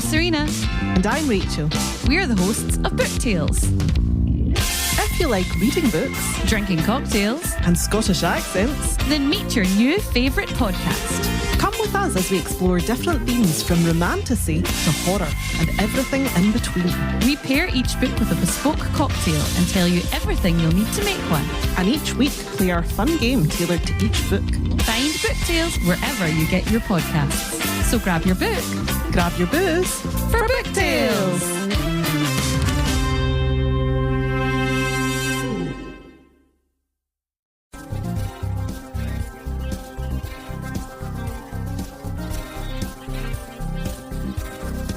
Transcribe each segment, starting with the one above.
Serena. And I'm Rachel. We're the hosts of Book Tales. If you like reading books, Drinking cocktails, and Scottish accents, then meet your new favourite podcast. come with us as we explore different themes from romantasy to horror and everything in between. We pair each book with a bespoke cocktail and tell you everything you'll need to make one. And each week play our fun game tailored to each book. Find Book Tales wherever you get your podcasts. So grab your book, Grab your booze for Book Tales.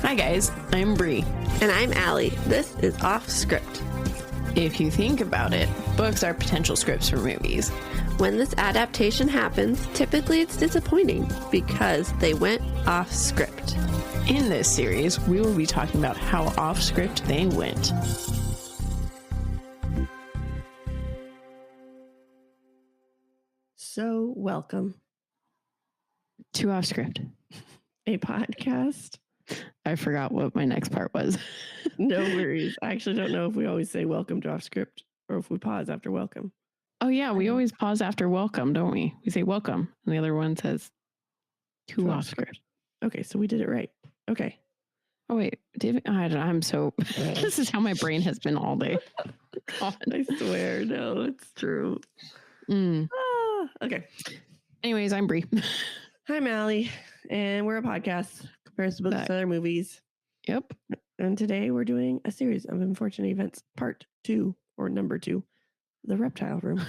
Hi guys, I'm Bri. And I'm Alli. This is Offscript. If you think about it, books are potential scripts for movies. When this adaptation happens, typically it's disappointing because they went off script. In this series, we will be talking about how off script they went. So, welcome. To off script. A podcast. I forgot what my next part was. No worries. I actually don't know if we always say welcome to Offscript or if we pause after welcome. Oh yeah, we always pause after welcome, don't we? We say welcome, and the other one says to off script. Okay, so we did it right. Okay. Oh wait, I'm so. This is how my brain has been all day. God. I swear, no, it's true. Okay. Anyways, I'm Bri. Hi, Alli, and we're a podcast compares to books to other movies. Yep. And today we're doing a series of unfortunate events, part 2 or number 2, the Reptile Room.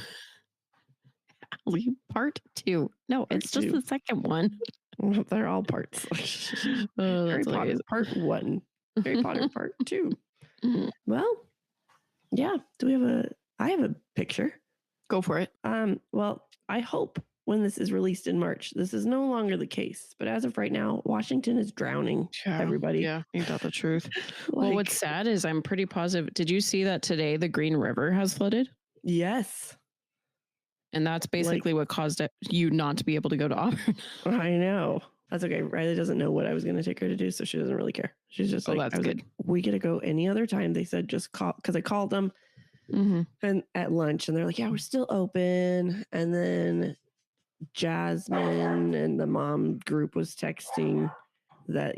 Part 2. No, it's just the second one. Well, they're all parts. Oh, Harry that's Potter hilarious. part 1, Harry Potter part 2. Mhm. Well, yeah. I have a picture. Go for it. Well, I hope when this is released in March, this is no longer the case. But as of right now, Washington is drowning everybody. Yeah, ain't that the truth? Like, Well, what's sad is I'm pretty positive. Did you see that today the Green River has flooded? yes, And that's basically what caused you not to be able to go to Auburn. I know. That's okay. Riley doesn't know what I was going to take her to do, so she doesn't really care. She's just like, that's I was good. like, we get to go any other time. They said just call, because I called them and at lunch, and they're like, yeah, we're still open. And then Jasmine and the mom group was texting that,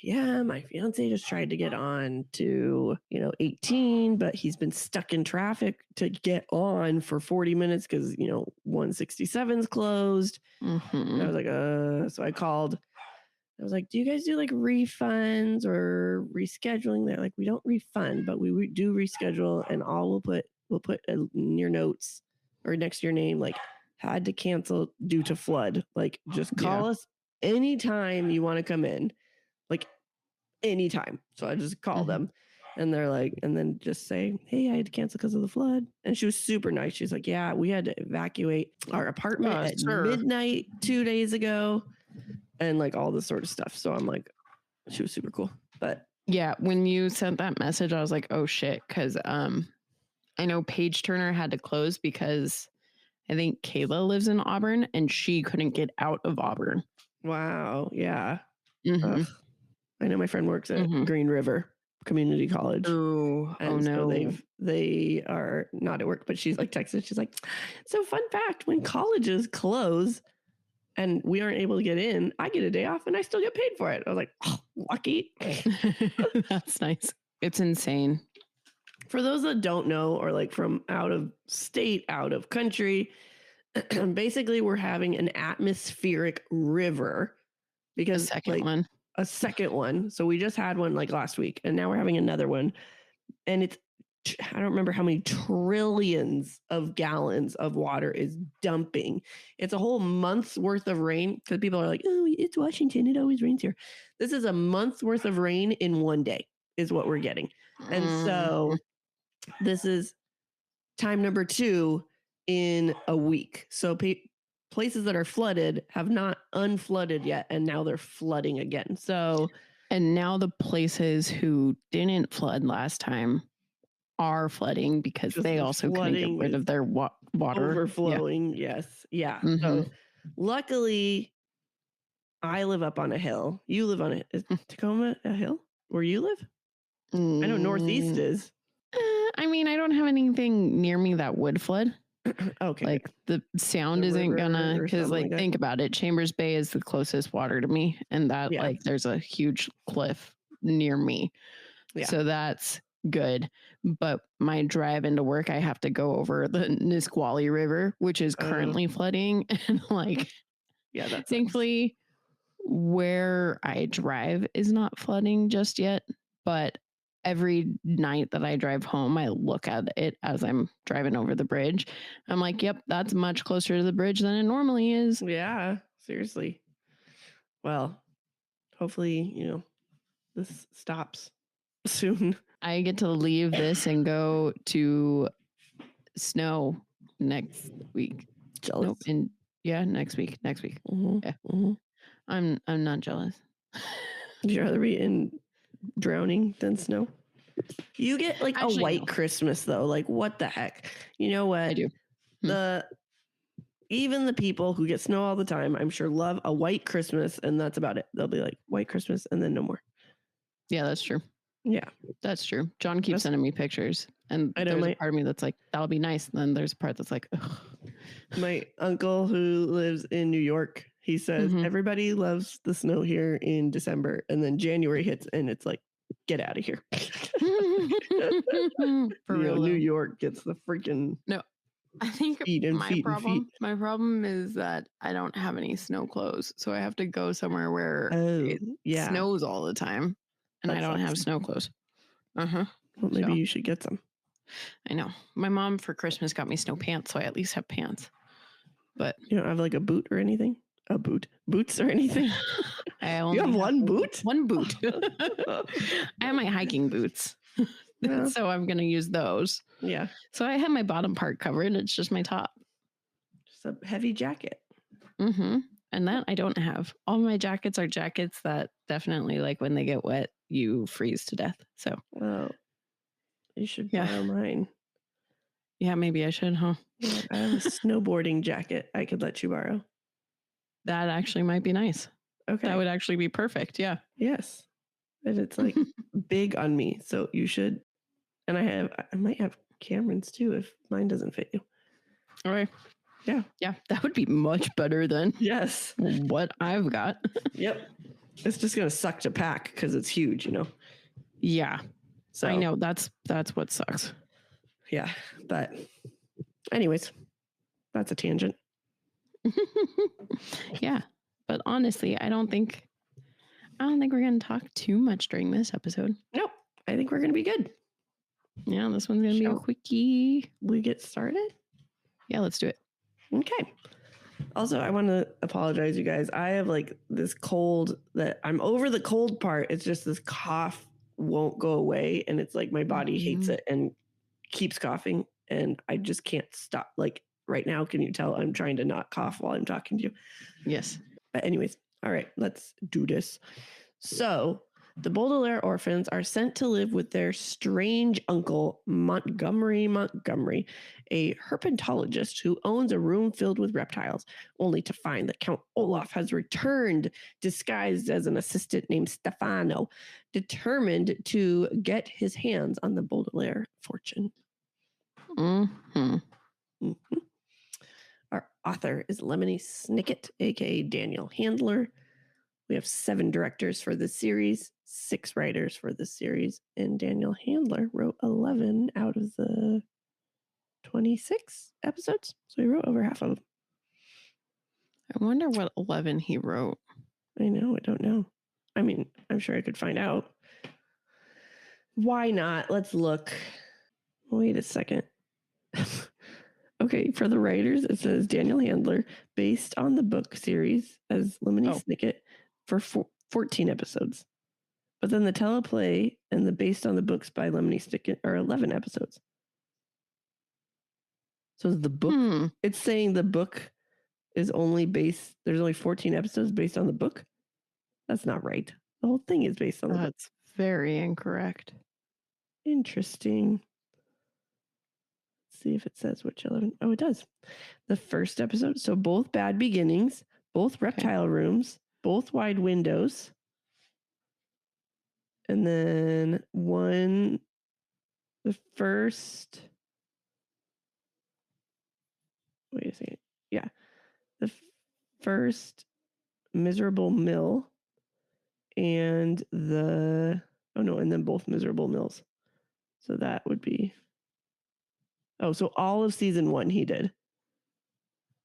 yeah, my fiance just tried to get on to, 18, but he's been stuck in traffic to get on for 40 minutes because, 167's closed. And I was like, so I called. I was like, do you guys do like refunds or rescheduling? They're like, we don't refund, but we do reschedule, and we'll put in your notes or next to your name, like, had to cancel due to flood. Like, just call us anytime you want to come in, like anytime. So I just called them, and they're like, and then just say, hey, I had to cancel because of the flood. And she was super nice. She's like, yeah, we had to evacuate our apartment at midnight 2 days ago, and like all this sort of stuff. So I'm like, she was super cool. But yeah, when you sent that message, I was like, oh shit, because I know Paige Turner had to close because I think Kayla lives in Auburn and she couldn't get out of Auburn. wow, yeah. Mhm. I know my friend works at Green River Community College. Oh And no. so they are not at work, but she's like texted. She's like, so fun fact, when colleges close and we aren't able to get in, I get a day off and I still get paid for it. I was like, oh, lucky. That's nice. It's insane. For those that don't know, or like from out of state, out of country, basically we're having an atmospheric river because A second one. So we just had one like last week, and now we're having another one. And it's, I don't remember how many trillions of gallons of water is dumping. It's a whole month's worth of rain, because people are like, oh, it's Washington, it always rains here. This is a month's worth of rain in one day is what we're getting. And so this is time number 2 in a week. So places that are flooded have not unflooded yet, and now they're flooding again. So, and now the places who didn't flood last time are flooding because they also couldn't get rid of their water overflowing. Yes. Yeah. So luckily I live up on a hill. You live on a is Tacoma a hill where you live? I know Northeast is. I mean, I don't have anything near me that would flood. Okay. Like the sound The isn't river gonna, or because something like like that? think about it. Chambers Bay is the closest water to me, and that Yeah. like there's a huge cliff near me. Yeah. So that's good. But my drive into work, I have to go over the Nisqually River, which is currently flooding. And like, Yeah, that's thankfully, where I drive is not flooding just yet. But every night that I drive home, I look at it as I'm driving over the bridge. I'm like, yep, that's much closer to the bridge than it normally is. Yeah, seriously. Well, hopefully, this stops soon. I get to leave this and go to snow next week. Jealous. Nope. And yeah, next week. Mm-hmm. Yeah. Mm-hmm. I'm not jealous. Would you rather be in drowning than snow? You get like Actually, a white no. Christmas though. Like what the heck? You know what? I do. Even the people who get snow all the time, I'm sure love a white Christmas, and that's about it. They'll be like white Christmas and then no more. Yeah, that's true. Yeah, that's true. John keeps sending me pictures, and I know there's a part of me that's like, that'll be nice. And then there's a part that's like, ugh. My uncle who lives in New York, he says everybody loves the snow here in December, and then January hits, and it's like, get out of here. For real, New York gets the freaking I think my problem is that I don't have any snow clothes, so I have to go somewhere where it snows all the time, and I don't have snow clothes. Well, maybe you should get some. I know. My mom for Christmas got me snow pants, so I at least have pants. But you don't have like a boot or anything? Boots or anything? You have one boot? One boot. I have my hiking boots. Yeah. So I'm going to use those. Yeah. So I have my bottom part covered. It's just my top. Just a heavy jacket. And that I don't have. All my jackets are jackets that definitely, like, when they get wet, you freeze to death. So. Oh. You should borrow mine. Yeah, maybe I should, huh? Yeah, I have a snowboarding jacket I could let you borrow. That actually might be nice. Okay. That would actually be perfect. Yeah. Yes. And it's like big on me. So you should. And I might have Cameron's too if mine doesn't fit you. All right. Yeah. Yeah. That would be much better than what I've got. Yep. It's just going to suck to pack because it's huge, Yeah. So I know that's what sucks. Yeah. But anyways, that's a tangent. Yeah. But honestly, I don't think we're going to talk too much during this episode. Nope. I think we're going to be good. Yeah, this one's going to be a quickie. We get started? Yeah, let's do it. Okay. Also, I want to apologize, you guys. I have like this cold that I'm over the cold part. It's just this cough won't go away. And it's like my body hates it and keeps coughing. And I just can't stop. Like right now, can you tell I'm trying to not cough while I'm talking to you? Yes. But anyways, all right, let's do this. So the Baudelaire orphans are sent to live with their strange uncle, Montgomery, a herpetologist who owns a room filled with reptiles, only to find that Count Olaf has returned, disguised as an assistant named Stefano, determined to get his hands on the Baudelaire fortune. Our author is Lemony Snicket, aka Daniel Handler. We have 7 directors for this series, 6 writers for this series, and Daniel Handler wrote 11 out of the 26 episodes. So he wrote over half of them. I wonder what 11 he wrote. I know, I don't know. I mean, I'm sure I could find out. Why not? Let's look. Wait a second. Okay, for the writers, it says Daniel Handler, based on the book series as Lemony Snicket for 14 episodes. But then the teleplay and the based on the books by Lemony Snicket are 11 episodes. So the book, it's saying the book is only based, there's only 14 episodes based on the book. That's not right. The whole thing is based on the book. That's very incorrect. Interesting. See if it says which 11. Oh, it does. The first episode. So both Bad Beginnings, both Reptile Rooms, Both Wide Windows. And then the first. Wait a second. Yeah. The first Miserable Mill and then both Miserable Mills. So that would be. Oh, so all of season 1 he did.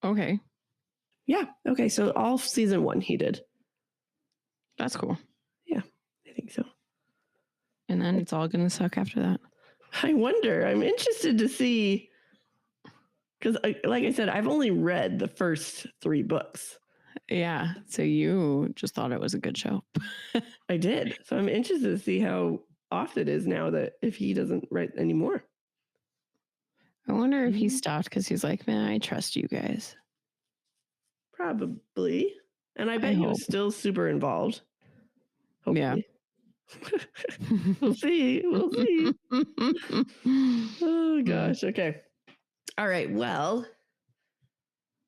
Okay. Yeah. Okay. So all of season 1 he did. That's cool. Yeah, I think so. And then it's all going to suck after that. I wonder. I'm interested to see. Because, like I said, I've only read the first 3 books. Yeah. So you just thought it was a good show. I did. So I'm interested to see how off it is now that if he doesn't write anymore. I wonder if he stopped because he's like, man, I trust you guys. Probably. And I bet he was still super involved. Hopefully. Yeah. We'll see. We'll see. Oh, gosh. Okay. All right. Well,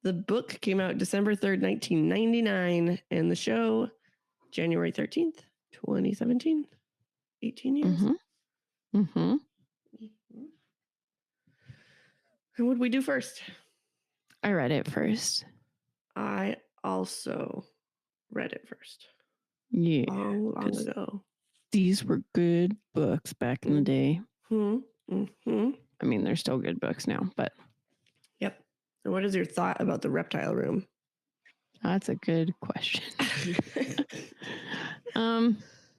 the book came out December 3rd, 1999, and the show January 13th, 2017. 18 years. Mm-hmm. And what did we do first? I read it first. I also read it first. Yeah. Long ago. These were good books back in the day. Mm-hmm. I mean, they're still good books now, but. Yep. And what is your thought about the Reptile Room? That's a good question.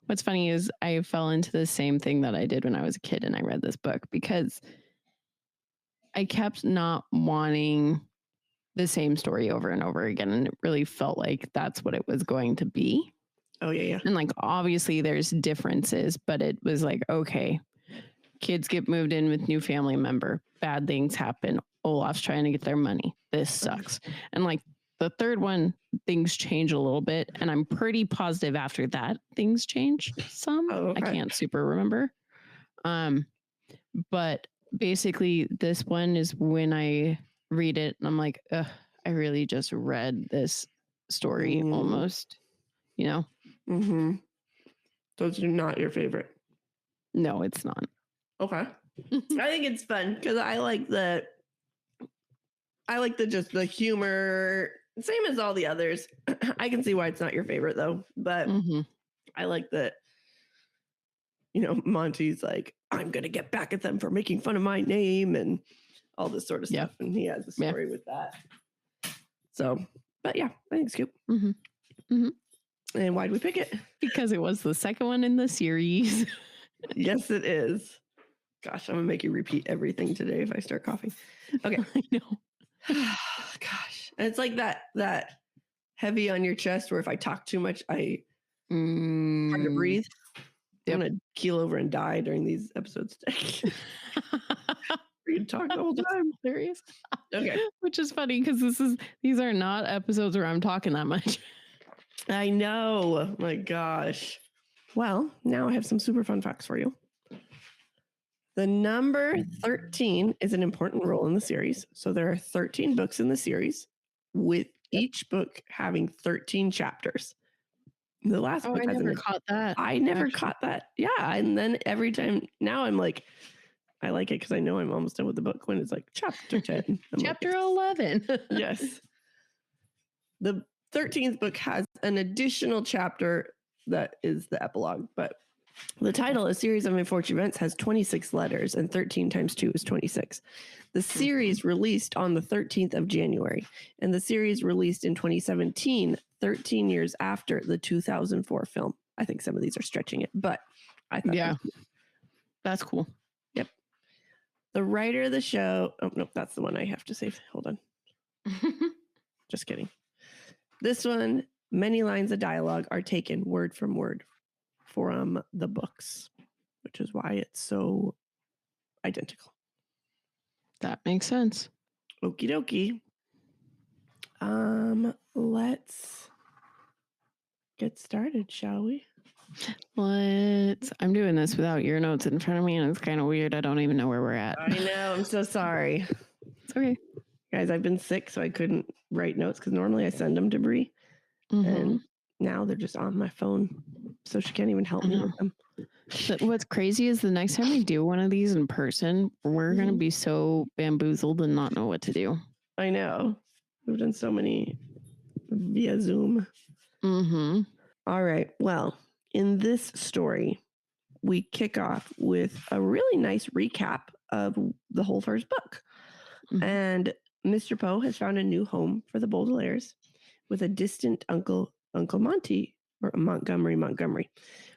What's funny is I fell into the same thing that I did when I was a kid and I read this book because I kept not wanting the same story over and over again. And it really felt like that's what it was going to be. Oh, yeah. And like, obviously there's differences, but it was like, okay, kids get moved in with new family member. Bad things happen. Olaf's trying to get their money. This sucks. And like the third one, things change a little bit. And I'm pretty positive after that things changed some. Oh, okay. I can't super remember. But basically this one is when I read it and I'm like, ugh, I really just read this story almost, you know? Mm-hmm. So it's not your favorite? No, it's not. Okay. I think it's fun because I like the just the humor, same as all the others. I can see why it's not your favorite though, but I like that, Monty's like, I'm going to get back at them for making fun of my name and all this sort of stuff. Yeah. And he has a story with that. So, but yeah, I think it's cute. And why'd we pick it? Because it was the second one in the series. Yes, it is. Gosh, I'm going to make you repeat everything today if I start coughing. Okay. I know. Gosh. And it's like that heavy on your chest where if I talk too much, I hard to breathe. I'm going to keel over and die during these episodes today. You talk the whole time. Hilarious. Okay. Which is funny because these are not episodes where I'm talking that much. I know. Oh my gosh. Well, now I have some super fun facts for you. The number 13 is an important role in the series. So there are 13 books in the series, with each book having 13 chapters. The last book I never caught that. I never caught that. Yeah. And then every time now I'm like, I like it because I know I'm almost done with the book when it's like chapter 10. Chapter 11. Yes. The 13th book has an additional chapter that is the epilogue, but the title, A Series of Misfortune Events, has 26 letters, and 13 times 2 is 26. The series released on the 13th of January, and the series released in 2017, 13 years after the 2004 film. I think some of these are stretching it, but I thought that's cool. Yep. The writer of the show, oh, no, that's the one I have to save. Hold on. Just kidding. This one, many lines of dialogue are taken word from word from the books, which is why it's so identical. That makes sense. Okie dokie. Let's get started, shall we? I'm doing this without your notes in front of me, and it's kind of weird. I don't even know where we're at. I know. I'm so sorry. It's okay. Guys, I've been sick, so I couldn't write notes because normally I send them to Bri. And now they're just on my phone, so she can't even help me with them. What's crazy is the next time we do one of these in person, we're going to be so bamboozled and not know what to do. I know. We've done so many via Zoom. Mm-hmm. All right. Well, in this story, we kick off with a really nice recap of the whole first book. Mm-hmm. And Mr. Poe has found a new home for the Baudelaires with a distant Uncle Monty, or Montgomery.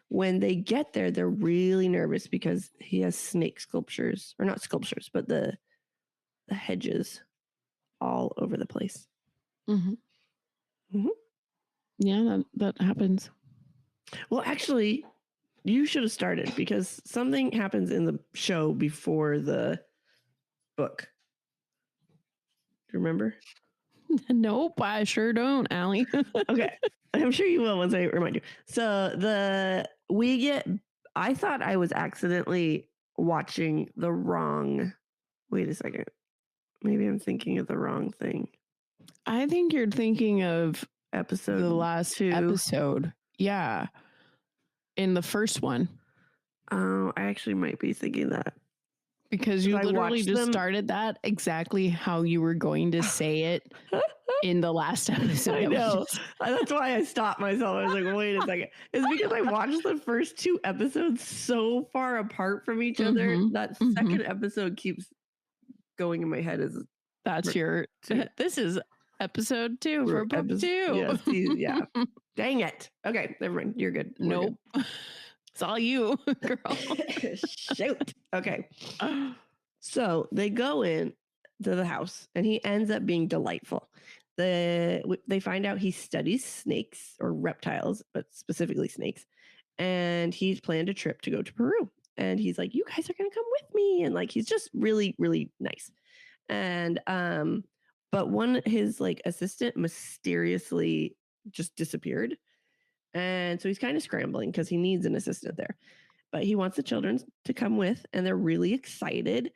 When they get there, they're really nervous because he has snake sculptures, or not sculptures, but the hedges all over the place. Mm-hmm. Mm-hmm. Yeah, that happens. Well, actually, you should have started because something happens in the show before the book. Do you remember? Nope, I sure don't, Allie. Okay. I'm sure you will once I remind you. So I thought I was accidentally watching the wrong. Wait a second. Maybe I'm thinking of the wrong thing. I think you're thinking of episode the last 2. episode. Yeah. In the first one. Oh, I actually might be thinking that. Because you literally just started that exactly how you were going to say it in the last episode. I know. That's why I stopped myself. I was like, wait a second. It's because I watched the first 2 episodes so far apart from each other. That second episode keeps going in my head. This is episode 2 for book 2. Yeah. Dang it. Okay, never mind. You're good. Nope. Good. It's all you, girl. Shoot. Okay. So they go in to the house and he ends up being delightful. They find out he studies snakes or reptiles, but specifically snakes. And he's planned a trip to go to Peru. And he's like, you guys are going to come with me. And like, he's just really, really nice. And, but his like assistant mysteriously just disappeared. And so he's kind of scrambling because he needs an assistant there. But he wants the children to come with, and they're really excited.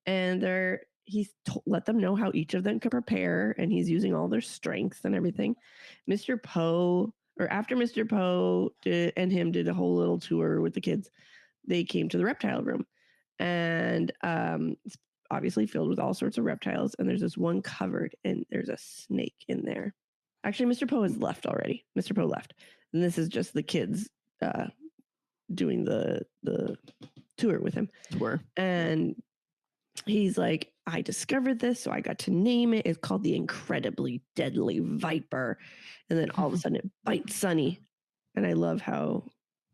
And let them know how each of them can prepare, and he's using all their strengths and everything. After Mr. Poe and him did a whole little tour with the kids, they came to the Reptile Room. And it's obviously filled with all sorts of reptiles. And there's this one covered, and there's a snake in there. Actually, Mr. Poe has left already. Mr. Poe left. And this is just the kids doing the tour with him. And he's like, I discovered this, so I got to name it. It's called the Incredibly Deadly Viper. And then all of a sudden it bites Sonny. And I love how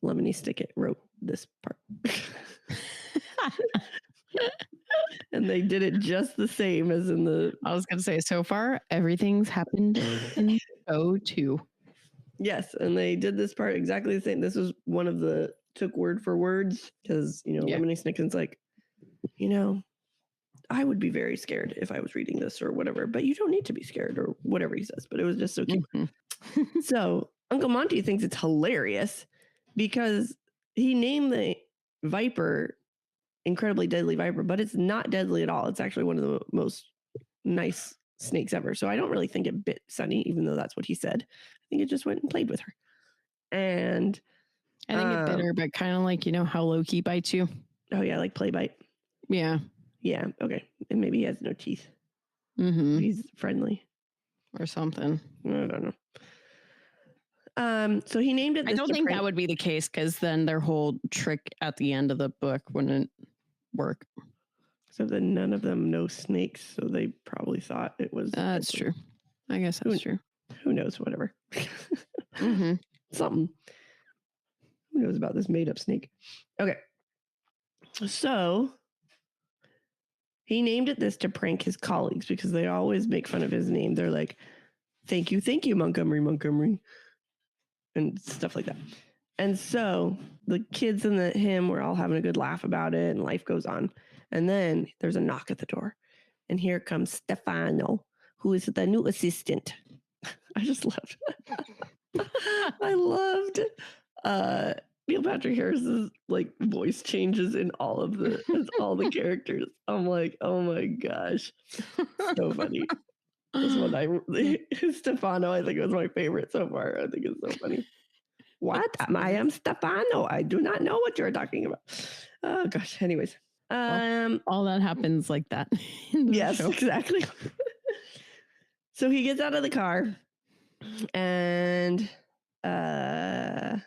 Lemony Snicket wrote this part. And they did it just the same as in the... I was going to say, so far, everything's happened in show 2. Yes, and they did this part exactly the same. This was one of the took word for words because, Lemony Snicket's like, I would be very scared if I was reading this or whatever, but you don't need to be scared or whatever he says. But it was just so cute. So Uncle Monty thinks it's hilarious because he named the viper Incredibly Deadly Viper, but it's not deadly at all. It's actually one of the most nice snakes ever. So I don't really think it bit Sonny, even though that's what he said. I think it just went and played with her. And I think it bit her, but kind of like, how Loki bites you. Oh yeah, like play bite. Yeah. Yeah. Okay. And maybe he has no teeth. Mm-hmm. He's friendly. Or something. I don't know. So he named it. I don't think that would be the case because then their whole trick at the end of the book wouldn't work. So then none of them know snakes, so they probably thought it was. That's true. I guess that's true. Who knows? Whatever. Mm-hmm. Something. Who knows about this made-up snake? Okay. So he named it this to prank his colleagues because they always make fun of his name. They're like, thank you, Montgomery. And stuff like that. And so the kids and him were all having a good laugh about it, and life goes on. And then there's a knock at the door. And here comes Stefano, who is the new assistant. I just loved it. I loved Neil Patrick Harris's voice changes in all the characters. I'm like, oh my gosh. So funny. This one, Stefano, I think it was my favorite so far. I think it's so funny. What? I am Stefano. I do not know what you're talking about. Oh gosh. Anyways, all that happens like that. Yes, exactly. So he gets out of the car, and the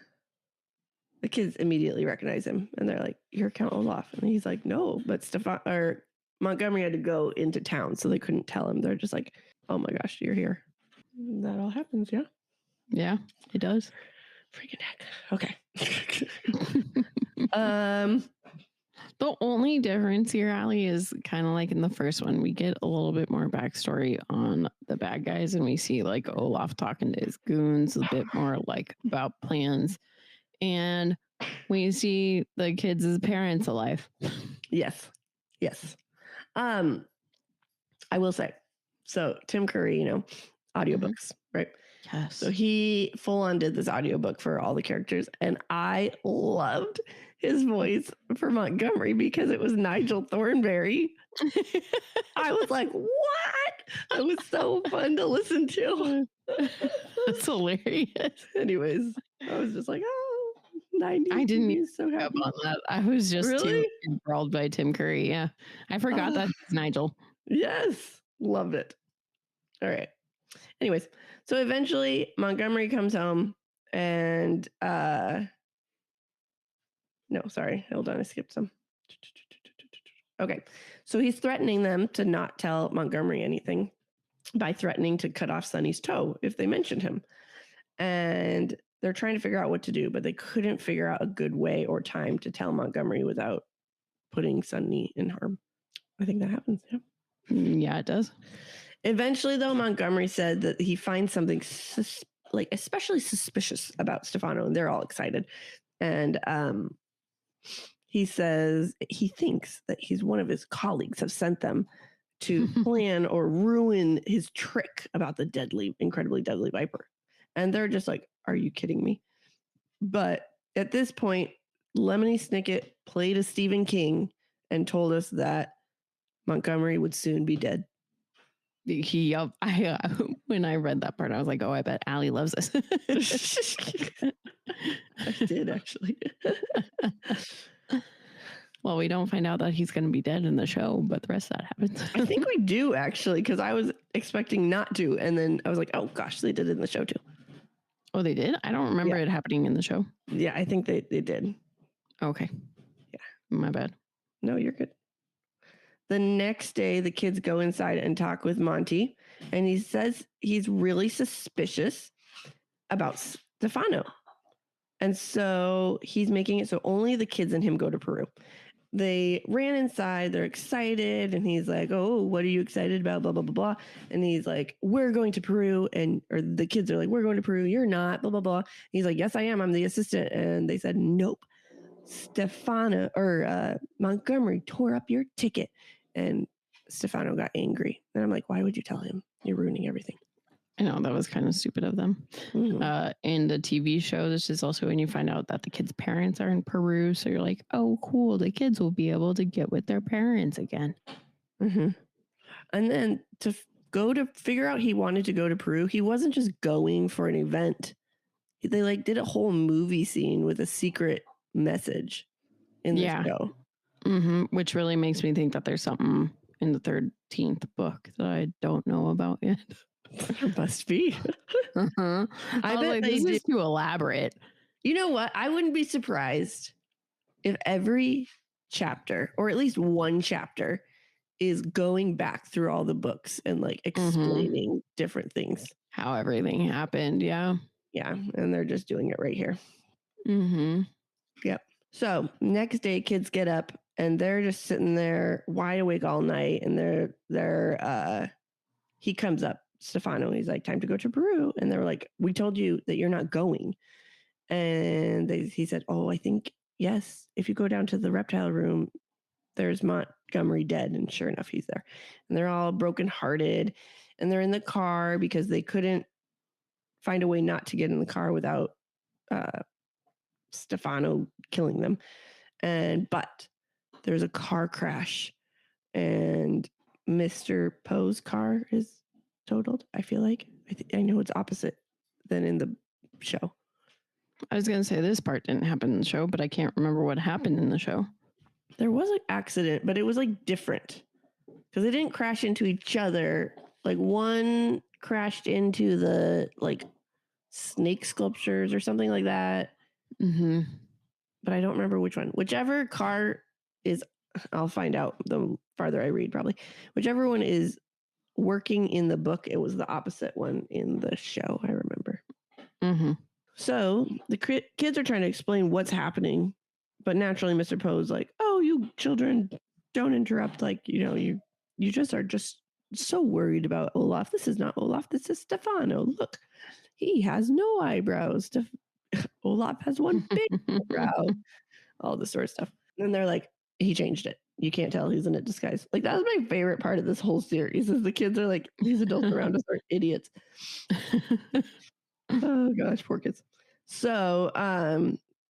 kids immediately recognize him, and they're like, "You're Count Olaf," and he's like, "No," but Montgomery had to go into town, so they couldn't tell him. They're just like, "Oh my gosh, you're here." And that all happens, yeah. Yeah, it does. Freaking heck. Okay. The only difference here, Allie, is kind of like in the first one, we get a little bit more backstory on the bad guys, and we see like Olaf talking to his goons a bit more like about plans, and we see the kids' parents alive. Yes. I will say, so Tim Curry, audiobooks, right? Yes. So he full on did this audiobook for all the characters, and I loved his voice for Montgomery because it was Nigel Thornberry. I was like, what? It was so fun to listen to. That's hilarious. Anyways, I was just like, oh, 90s. I didn't even so happy on that. I was just really too enthralled by Tim Curry. Yeah. I forgot that it's Nigel. Yes. Loved it. All right. Anyways, so eventually Montgomery comes home and no, sorry. Hold on. I skipped some. Okay. So he's threatening them to not tell Montgomery anything by threatening to cut off Sonny's toe if they mentioned him. And they're trying to figure out what to do, but they couldn't figure out a good way or time to tell Montgomery without putting Sonny in harm. I think that happens. Yeah. Yeah, it does. Eventually, though, Montgomery said that he finds something especially suspicious about Stefano, and they're all excited. And he says he thinks that one of his colleagues have sent them to plan or ruin his trick about the incredibly deadly viper. And they're just like, are you kidding me? But at this point, Lemony Snicket played a Stephen King and told us that Montgomery would soon be dead. When I read that part, I was like, oh, I bet Allie loves this. I did, actually. Well, we don't find out that he's going to be dead in the show, but the rest of that happens. I think we do, actually, because I was expecting not to. And then I was like, oh, gosh, they did it in the show, too. Oh, they did? I don't remember it happening in the show. Yeah, I think they did. Okay. Yeah. My bad. No, you're good. The next day, the kids go inside and talk with Monty, and he says he's really suspicious about Stefano. And so he's making it so only the kids and him go to Peru. They ran inside, they're excited, and he's like, oh, what are you excited about? Blah, blah, blah, blah. And he's like, we're going to Peru. Or the kids are like, we're going to Peru. You're not, blah, blah, blah. He's like, yes, I am. I'm the assistant. And they said, nope. Stefano or Montgomery tore up your ticket. And Stefano got angry. And I'm like, why would you tell him? You're ruining everything. I know, that was kind of stupid of them. Mm-hmm. In the TV show, this is also when you find out that the kids' parents are in Peru. So you're like, oh, cool. The kids will be able to get with their parents again. Mm-hmm. And then to figure out he wanted to go to Peru, he wasn't just going for an event. They did a whole movie scene with a secret message in the show. Mm-hmm. Which really makes me think that there's something in the 13th book that I don't know about yet. There must be. Uh-huh. I bet this is too elaborate. You know what? I wouldn't be surprised if every chapter, or at least one chapter, is going back through all the books and explaining different things. How everything happened. Yeah. Yeah. And they're just doing it right here. Mm-hmm. Yep. So next day, kids get up and they're just sitting there wide awake all night. And he comes up, Stefano, he's like, time to go to Peru. And they were like, we told you that you're not going. And he said, oh, I think, yes, if you go down to the Reptile Room, there's Montgomery dead. And sure enough, he's there. And they're all brokenhearted. And they're in the car because they couldn't find a way not to get in the car without Stefano killing them. But there's a car crash. And Mr. Poe's car is totaled. I feel like I know it's opposite than in the show. I was going to say this part didn't happen in the show, but I can't remember what happened in the show. There was an accident, but it was like different because they didn't crash into each other. Like one crashed into the like snake sculptures or something like that. Mm-hmm. But I don't remember which one. Whichever car is, I'll find out the farther I read probably. Whichever one is working in the book, it was the opposite one in the show, I remember. Mm-hmm. So the kids are trying to explain what's happening, but naturally Mr. Poe's like, oh, you children, don't interrupt. Like, you just are just so worried about Olaf. This is not Olaf. This is Stefano. Look, he has no eyebrows. Olaf has one big eyebrow. All this sort of stuff. And they're like, he changed it. You can't tell he's in a disguise. Like, that was my favorite part of this whole series is the kids are like, these adults around us are idiots. Oh gosh, poor kids. So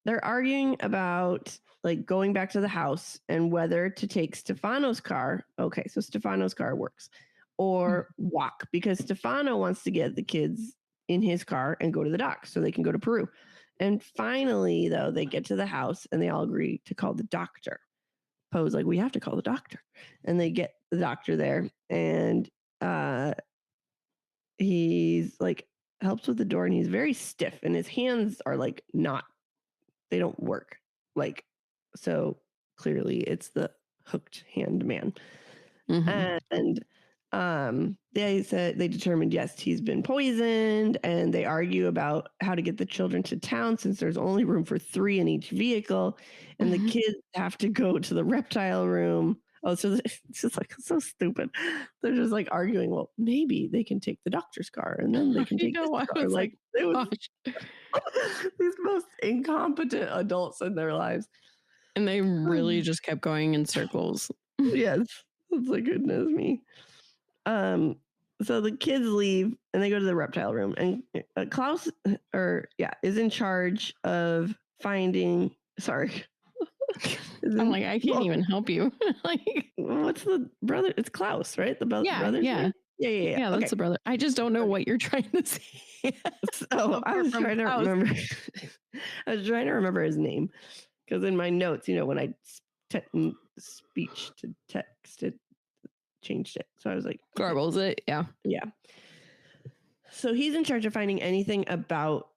they're arguing about like going back to the house and whether to take Stefano's car. Okay, so Stefano's car works. Or walk, because Stefano wants to get the kids in his car and go to the dock so they can go to Peru. And finally, though, they get to the house and they all agree to call the doctor. Poe's like, we have to call the doctor. And they get the doctor there and he's like, helps with the door and he's very stiff and his hands are like they don't work. Like, so clearly it's the hooked hand man. Mm-hmm. And they determined, yes, he's been poisoned, and they argue about how to get the children to town since there's only room for 3 in each vehicle, and the kids have to go to the reptile room. Oh, so it's just like so stupid. They're just like arguing, well, maybe they can take the doctor's car and then they can take this car. Like it was these most incompetent adults in their lives. And they really just kept going in circles. Yes. It's like, goodness me. So the kids leave and they go to the reptile room, and Klaus is in charge of finding. Sorry, I'm like, I can't even help you. Like, what's the brother? It's Klaus, right? The brother. Yeah. Yeah. That's the brother. I just don't know what you're trying to say. So I was trying to remember. I was trying to remember his name because in my notes, when I speech to text, it changed it. So I was like, garbles it. Yeah. So he's in charge of finding anything about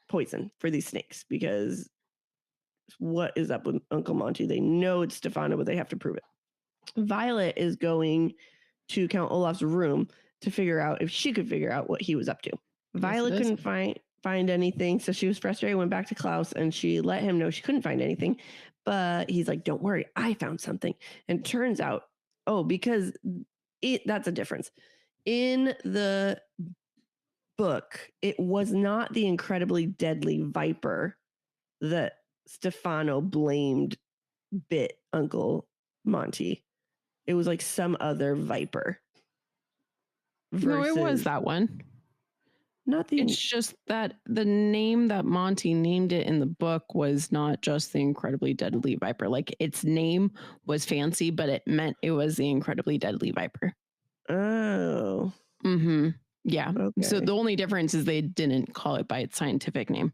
poison for these snakes, because what is up with Uncle Monty? They know it's Stefano, but they have to prove it. Violet is going to Count Olaf's room to figure out if she could figure out what he was up to. Violet couldn't find anything, so she was frustrated, went back to Klaus, and she let him know she couldn't find anything. But he's like, don't worry, I found something. And it turns out, because that's a difference. In the book, it was not the incredibly deadly viper that Stefano blamed bit Uncle Monty. It was like some other viper. No, it was that one. It's just that the name that Monty named it in the book was not just the incredibly deadly viper. Like, its name was fancy, but it meant it was the incredibly deadly viper. Oh. Mm-hmm. Yeah. Okay. So the only difference is they didn't call it by its scientific name.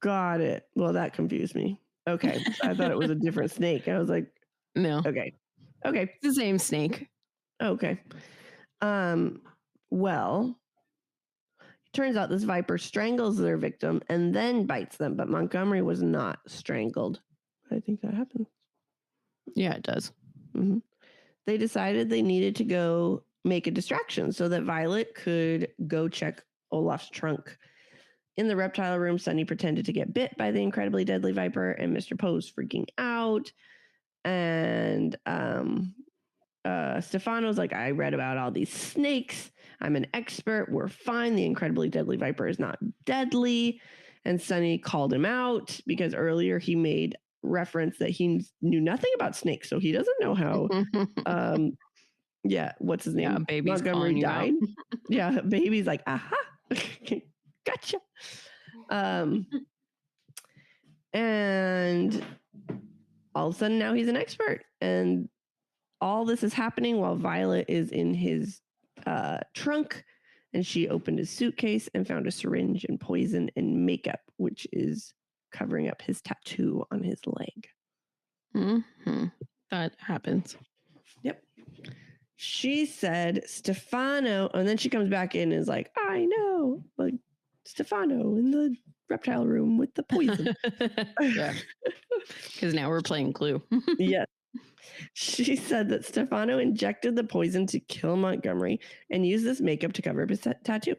Got it. Well, that confused me. Okay. I thought it was a different snake. I was like, no. Okay. It's the same snake. Okay. Well, turns out this viper strangles their victim and then bites them, but Montgomery was not strangled. I think that happened. Yeah, it does. Mm-hmm. They decided they needed to go make a distraction so that Violet could go check Olaf's trunk. In the reptile room, Sunny pretended to get bit by the incredibly deadly viper, and Mr. Poe's freaking out. And Stefano's like, I read about all these snakes. I'm an expert. We're fine. The incredibly deadly viper is not deadly. And Sunny called him out because earlier he made reference that he knew nothing about snakes. So he doesn't know how, what's his name? Yeah, baby's Montgomery died. Yeah, baby's like, aha, gotcha. And all of a sudden now he's an expert. And all this is happening while Violet is in his trunk, and she opened his suitcase and found a syringe and poison and makeup, which is covering up his tattoo on his leg. Mm-hmm. That happens. Yep. She said Stefano, and then she comes back in and is like, I know, like Stefano in the reptile room with the poison. Yeah. Because now we're playing Clue. Yes. She said that Stefano injected the poison to kill Montgomery and used this makeup to cover up his tattoo.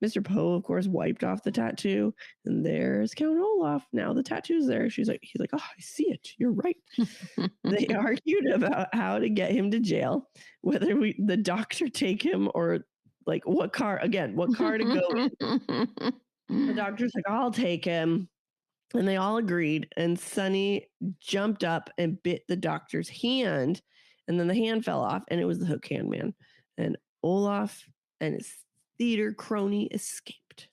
Mr. Poe, of course, wiped off the tattoo, and there's Count Olaf. Now the tattoo's there. He's like, oh, I see it. You're right. They argued about how to get him to jail, whether the doctor take him or like what car to go in. The doctor's like, I'll take him. And they all agreed. And Sonny jumped up and bit the doctor's hand. And then the hand fell off, and it was the hook hand man. And Olaf and his theater crony escaped.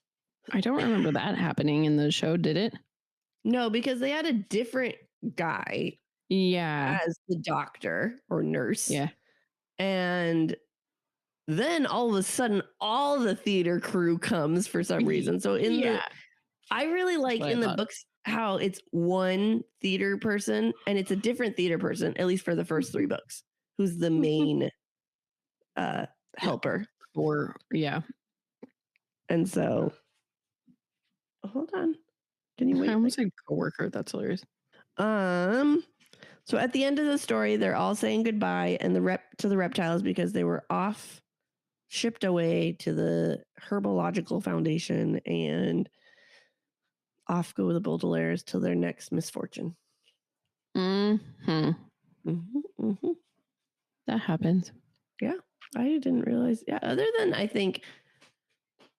I don't remember that happening in the show, did it? No, because they had a different guy as the doctor or nurse. Yeah. And then all of a sudden, all the theater crew comes for some reason. So I really like in the books how it's one theater person, and it's a different theater person, at least for the first 3 books, who's the main helper. And so, hold on. Can you wait? I almost said coworker. That's hilarious. So at the end of the story, they're all saying goodbye and to the reptiles because they were shipped away to the Herbological Foundation, and off go the Baudelaires till their next misfortune. Mm-hmm. Mm-hmm, mm-hmm. That happens. Yeah, I didn't realize. Yeah, other than I think,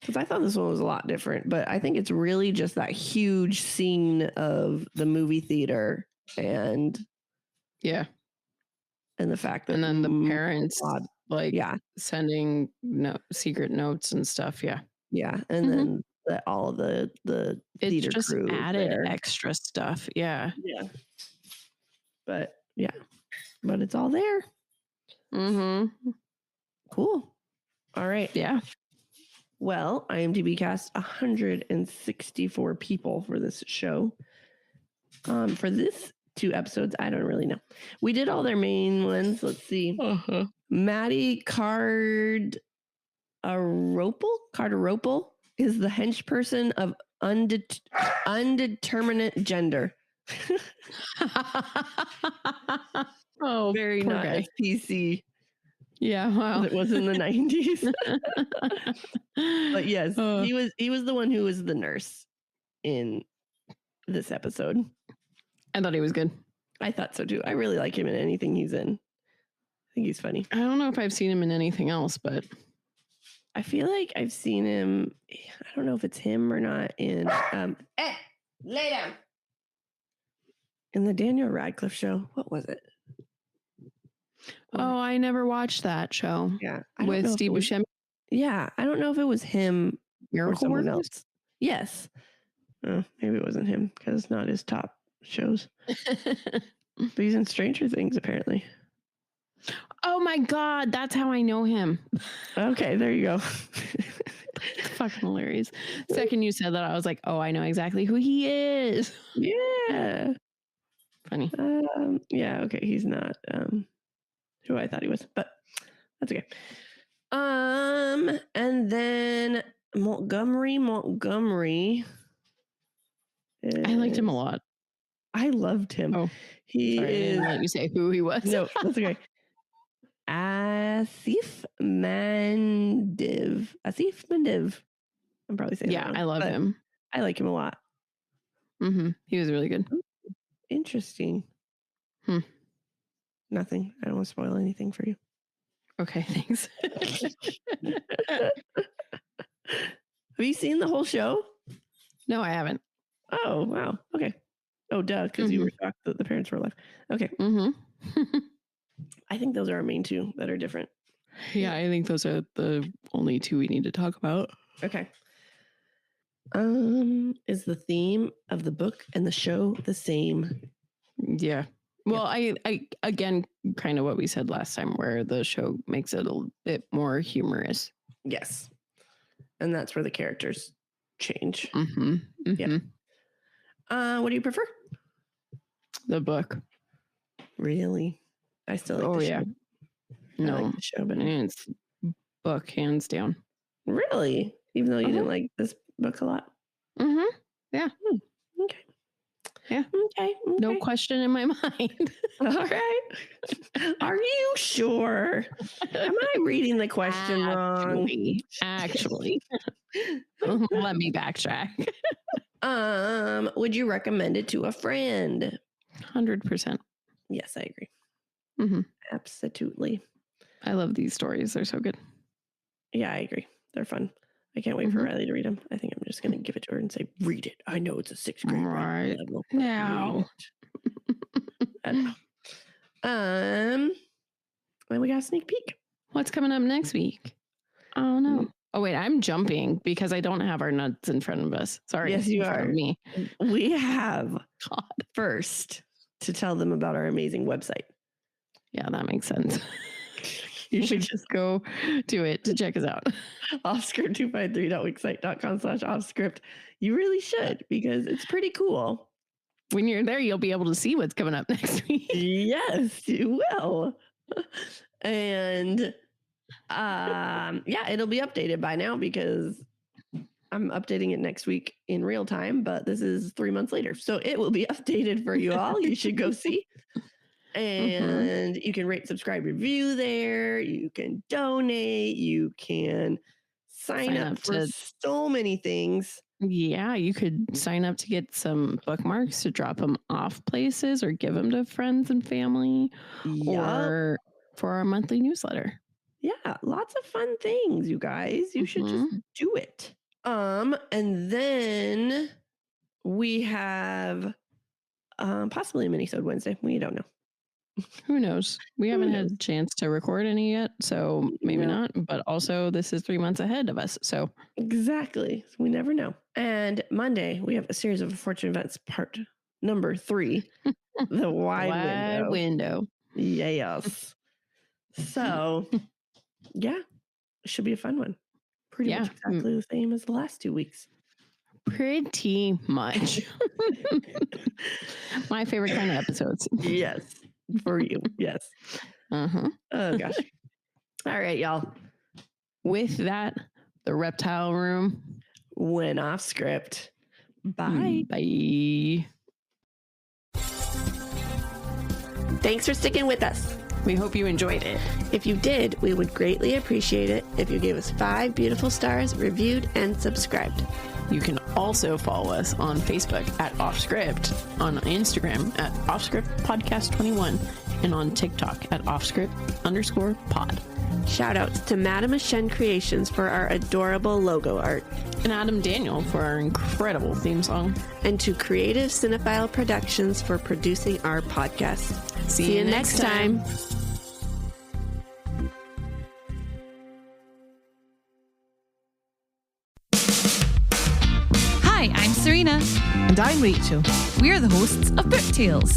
because I thought this one was a lot different, but I think it's really just that huge scene of the movie theater and the fact that and then the parents sending secret notes and stuff. Yeah, and then all of the theater just crew added extra stuff. Yeah. But it's all there. Mm-hmm. Cool. All right. Yeah. Well, IMDb cast 164 people for this show. For this 2 episodes, I don't really know. We did all their main ones. Let's see. Maddie Cardaropel is the henchperson of undeterminate gender. Oh, very not guy. PC. Yeah, wow. It was in the 90s. But yes, he was the one who was the nurse in this episode. I thought he was good. I thought so too. I really like him in anything he's in. I think he's funny. I don't know if I've seen him in anything else, but I feel like I've seen him. I don't know if it's him or not in lay down. In the Daniel Radcliffe show. What was it? Oh, I never watched that show. Yeah. With Steve Buscemi. Yeah. I don't know if it was him Miracle or someone Workers? else. Yes. Maybe it wasn't him because it's not his top shows. But he's in Stranger Things, apparently. Oh my God. That's how I know him. Okay. There you go. Fucking hilarious. Second you said that, I was like, oh, I know exactly who he is. Yeah. Funny. Yeah. Okay. He's not who I thought he was, but that's okay. And then Montgomery. I liked him a lot. I loved him. Oh, he sorry, I didn't let you say who he was. No, that's okay. Asif Mandiv. I'm probably saying that wrong, I love him. I like him a lot. Mm-hmm. He was really good. Interesting. Nothing. I don't want to spoil anything for you. Okay, thanks. Have you seen the whole show? No, I haven't. Oh, wow. Okay. Oh, duh, because you were shocked that the parents were alive. Okay. Mm-hmm. I think those are our main 2 that are different. Yeah, I think those are the only 2 we need to talk about. Okay. Is the theme of the book and the show the same? Yeah. Well, I again, kind of what we said last time, where the show makes it a bit more humorous. Yes. And that's where the characters change. Mm-hmm. Mm-hmm. Yeah. What do you prefer? The book. Really? I still like the show. No, I like the show, but it's book hands down. Really? Even though you didn't like this book a lot? Mm-hmm. Yeah. Okay. Yeah. Okay. No question in my mind. All right. Are you sure? Am I reading the question wrong? Actually. Let me backtrack. Would you recommend it to a friend? 100%. Yes, I agree. Mm-hmm. Absolutely. I love these stories. They're so good. Yeah, I agree. They're fun. I can't wait for Riley to read them. I think I'm just going to give it to her and say, read it. I know it's a 6th grade level. Now. And we got a sneak peek. What's coming up next week? Oh, no. Oh, wait, I'm jumping because I don't have our nuts in front of us. Sorry. Yes, you are. Me. We have first to tell them about our amazing website. Yeah, that makes sense. You should just go to it to check us out. Offscript253.wixsite.com/offscript. You really should, because it's pretty cool. When you're there, you'll be able to see what's coming up next week. Yes, you will. And it'll be updated by now because I'm updating it next week in real time, but this is 3 months later. So it will be updated for you all. You should go see. And you can rate, subscribe, review there. You can donate. You can sign up for so many things. Yeah, you could sign up to get some bookmarks to drop them off places or give them to friends and family or for our monthly newsletter. Yeah, lots of fun things, you guys. You should just do it. And then we have possibly a mini-sode Wednesday. We don't know. Who knows? We haven't had a chance to record any yet, so maybe not. But also, this is 3 months ahead of us, so exactly. We never know. And Monday, we have a series of Fortune events, part number 3, the wide window. Yes. So, yeah, it should be a fun one. Pretty much exactly the same as the last 2 weeks. Pretty much. My favorite kind of episodes. Yes. For you. Yes. Oh, gosh. All right, y'all. With that, the Reptile Room went off script. Bye. Bye. Thanks for sticking with us. We hope you enjoyed it. If you did, we would greatly appreciate it if you gave us 5 beautiful stars, reviewed, and subscribed. You can also follow us on Facebook at Offscript, on Instagram at Offscript Podcast 21, and on TikTok at Offscript_pod. Shout outs to Madame Ashen Creations for our adorable logo art. And Adam Daniel for our incredible theme song. And to Creative Cinephile Productions for producing our podcast. See you next time. Hi, I'm Serena. And I'm Rachel. We're the hosts of Book Tales.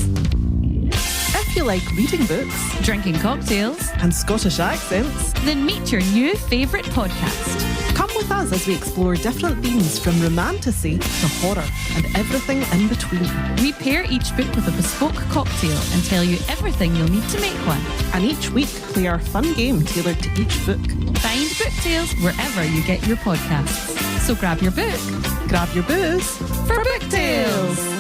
If you like reading books, Drinking cocktails, and Scottish accents, then meet your new favourite podcast. come with us as we explore different themes from romantasy to horror and everything in between. We pair each book with a bespoke cocktail and tell you everything you'll need to make one. And each week, play our fun game tailored to each book. Find Book Tales wherever you get your podcasts. So grab your book, grab your booze for Book Tales.